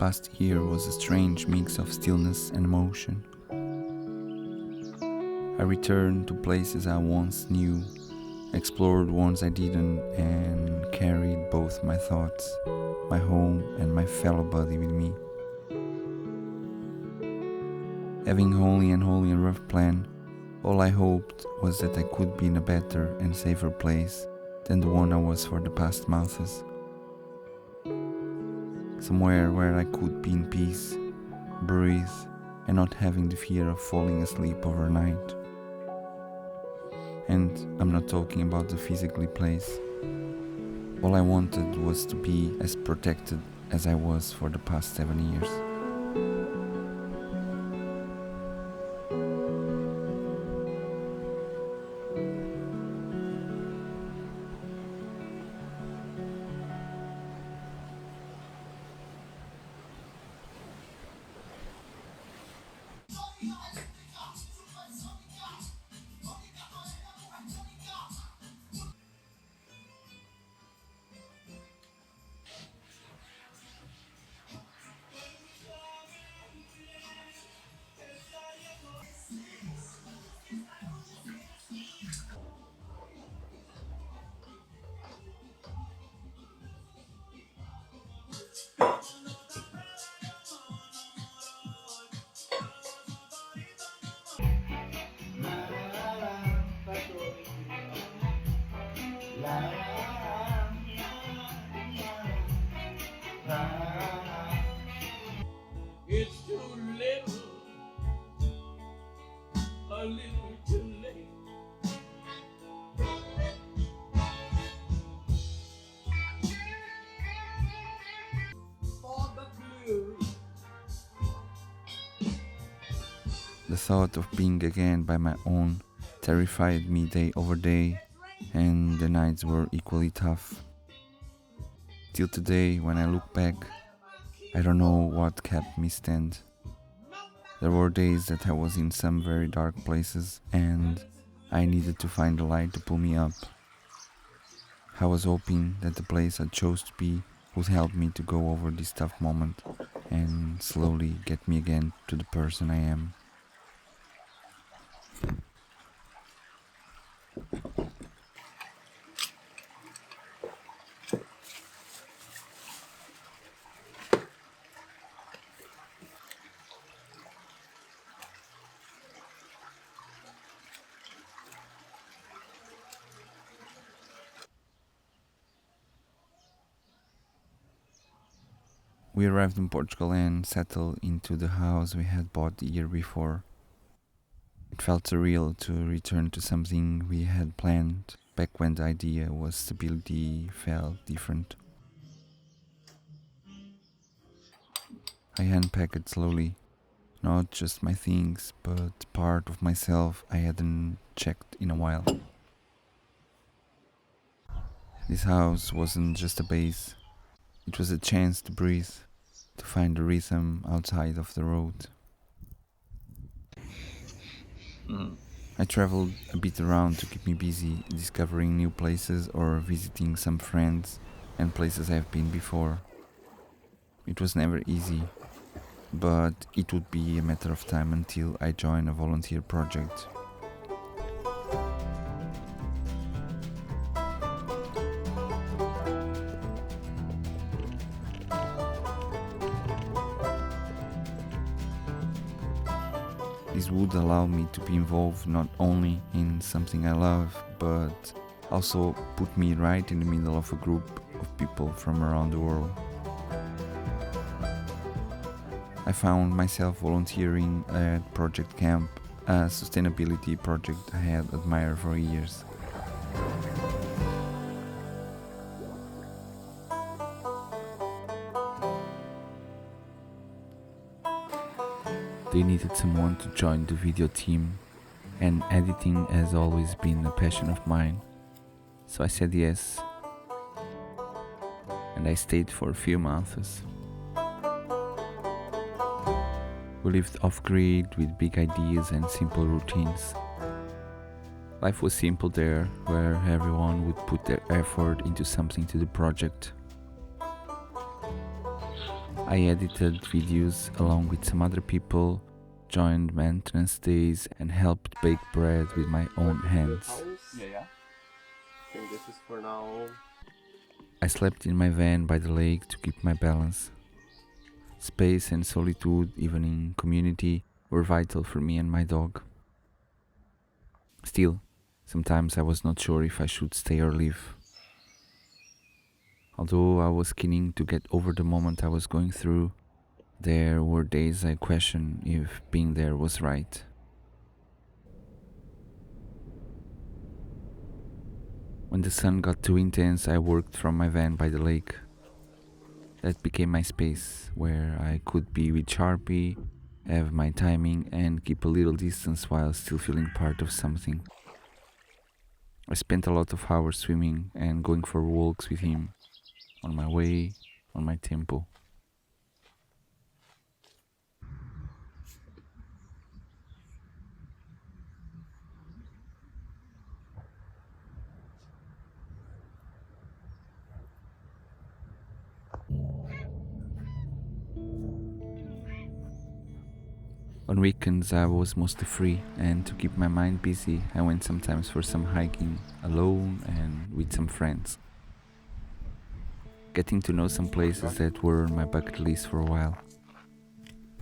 past year was a strange mix of stillness and emotion. I returned to places I once knew, explored ones I didn't, and carried both my thoughts, my home, and my fellow body with me. Having wholly and rough plan, all I hoped was that I could be in a better and safer place than the one I was for the past months. Somewhere where I could be in peace, breathe, and not having the fear of falling asleep overnight. And I'm not talking about the physically place. All I wanted was to be as protected as I was for the past 7 years. It's too little, a little too late. For the blue. The thought of being again by my own terrified me day over day, and the nights were equally tough. Till today, when I look back, I don't know what kept me stand. There were days that I was in some very dark places and I needed to find a light to pull me up. I was hoping that the place I chose to be would help me to go over this tough moment and slowly get me again to the person I am. We arrived in Portugal and settled into the house we had bought the year before. It felt surreal to return to something we had planned back when the idea was stability felt different. I unpacked slowly, not just my things, but part of myself I hadn't checked in a while. This house wasn't just a base, it was a chance to breathe, to find a rhythm outside of the road. I traveled a bit around to keep me busy, discovering new places or visiting some friends and places I've been before. It was never easy, but it would be a matter of time until I joined a volunteer project. This would allow me to be involved not only in something I love, but also put me right in the middle of a group of people from around the world. I found myself volunteering at Project Kamp, a sustainability project I had admired for years. They needed someone to join the video team, and editing has always been a passion of mine, so I said yes, and I stayed for a few months. We lived off-grid with big ideas and simple routines. Life was simple there, where everyone would put their effort into something to the project. I edited videos along with some other people, joined maintenance days, and helped bake bread with my own hands. Yeah. I think this is for now. I slept in my van by the lake to keep my balance. Space and solitude, even in community, were vital for me and my dog. Still, sometimes I was not sure if I should stay or leave. Although I was keen to get over the moment I was going through, there were days I questioned if being there was right. When the sun got too intense, I worked from my van by the lake. That became my space, where I could be with Sharpie, have my timing, and keep a little distance while still feeling part of something. I spent a lot of hours swimming and going for walks with him, on my way, on my tempo. On weekends I was mostly free, and to keep my mind busy I went sometimes for some hiking, alone and with some friends. Getting to know some places that were on my bucket list for a while.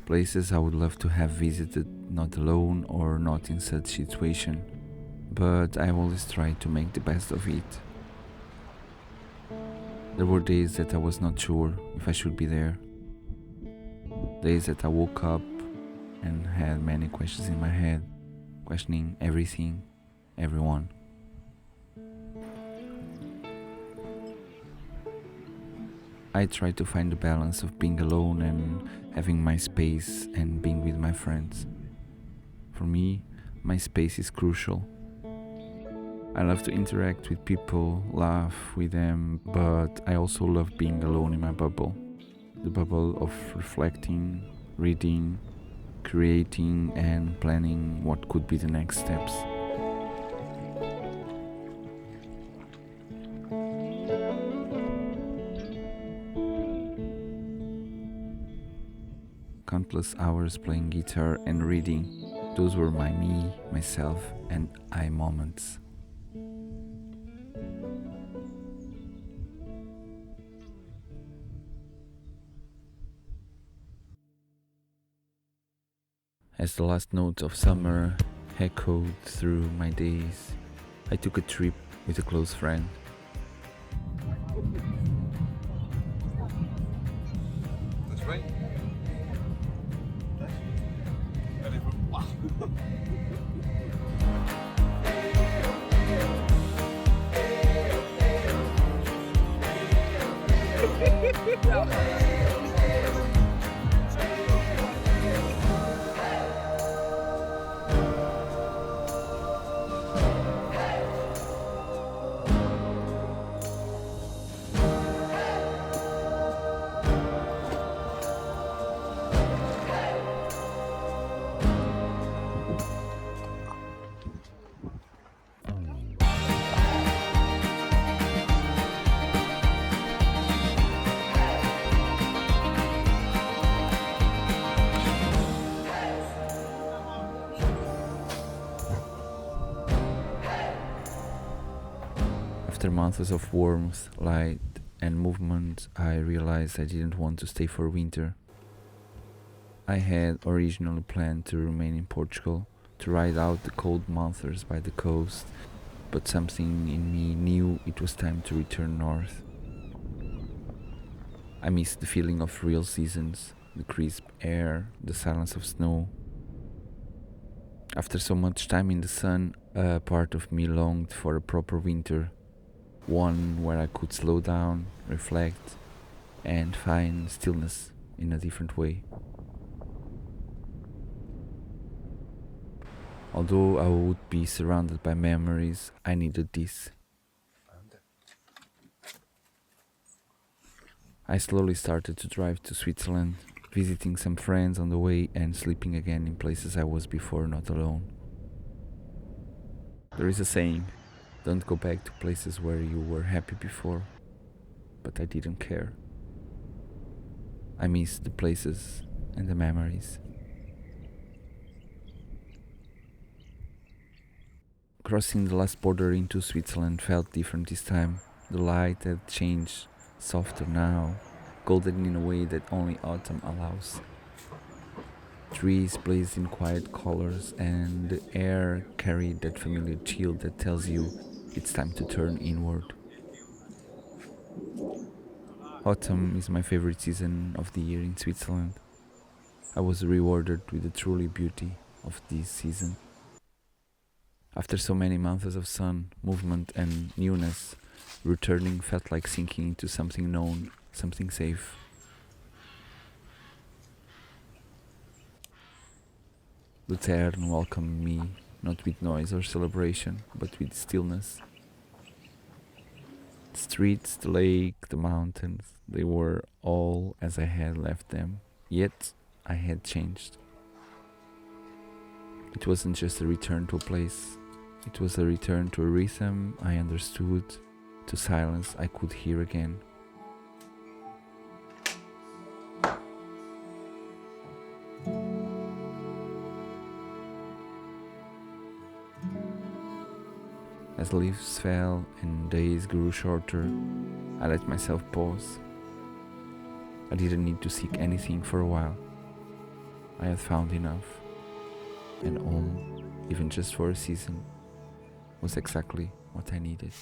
Places I would love to have visited, not alone or not in such situation, but I always tried to make the best of it. There were days that I was not sure if I should be there. Days that I woke up and had many questions in my head, questioning everything, everyone. I try to find the balance of being alone and having my space and being with my friends. For me, my space is crucial. I love to interact with people, laugh with them, but I also love being alone in my bubble. The bubble of reflecting, reading, creating and planning what could be the next steps. Countless hours playing guitar and reading, those were my me, myself and I moments. As the last notes of summer echoed through my days, I took a trip with a close friend. That's right. Wow. After months of warmth, light and movement, I realized I didn't want to stay for winter. I had originally planned to remain in Portugal, to ride out the cold months by the coast, but something in me knew it was time to return north. I missed the feeling of real seasons, the crisp air, the silence of snow. After so much time in the sun, a part of me longed for a proper winter, one where I could slow down, reflect, and find stillness in a different way. Although I would be surrounded by memories, I needed this. I slowly started to drive to Switzerland, visiting some friends on the way and sleeping again in places I was before not alone. There is a saying, don't go back to places where you were happy before, but I didn't care. I miss the places and the memories. Crossing the last border into Switzerland felt different this time. The light had changed, softer now, golden in a way that only autumn allows. Trees blazed in quiet colors, and the air carried that familiar chill that tells you it's time to turn inward. Autumn is my favorite season of the year in Switzerland. I was rewarded with the truly beauty of this season. After so many months of sun, movement, and newness, returning felt like sinking into something known, something safe. Lucerne welcomed me, not with noise or celebration, but with stillness. The streets, the lake, the mountains, they were all as I had left them, yet I had changed. It wasn't just a return to a place, it was a return to a rhythm I understood, to silence I could hear again. As leaves fell and days grew shorter, I let myself pause. I didn't need to seek anything for a while. I had found enough, and home, even just for a season, was exactly what I needed.